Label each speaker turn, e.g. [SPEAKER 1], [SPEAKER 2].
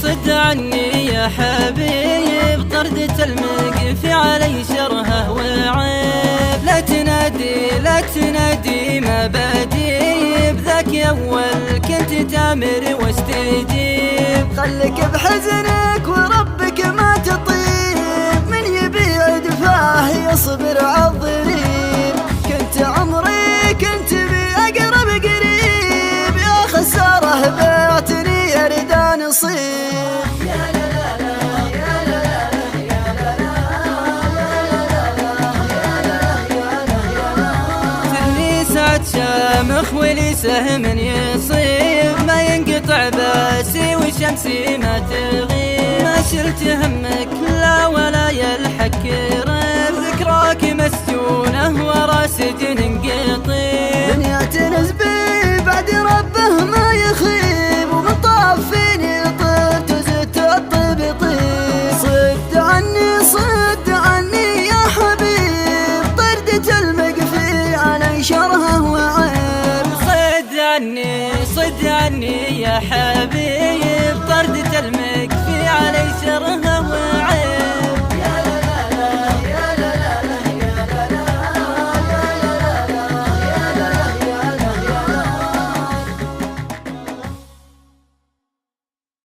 [SPEAKER 1] صد عني يا حبيب، طردة المقفي علي شرها وعيب. لا تنادي ما بديب، ذاك أول كنت تامر واستجيب.
[SPEAKER 2] خلك بحزنك وربك ما تطيب، من يبيع دفاه يصبر عالضريب. كنت عمري كنت بأقرب قريب، يا خساره بعتني أريد نصيب.
[SPEAKER 1] شامخ ولي سهم يصيب، ما ينقطع باسي وشمسي ما تغيب. ما شلت همك لا ولا يلحق ريب، ذكراك مسجونة ورا سجن قطيب.
[SPEAKER 2] دنيا تنزب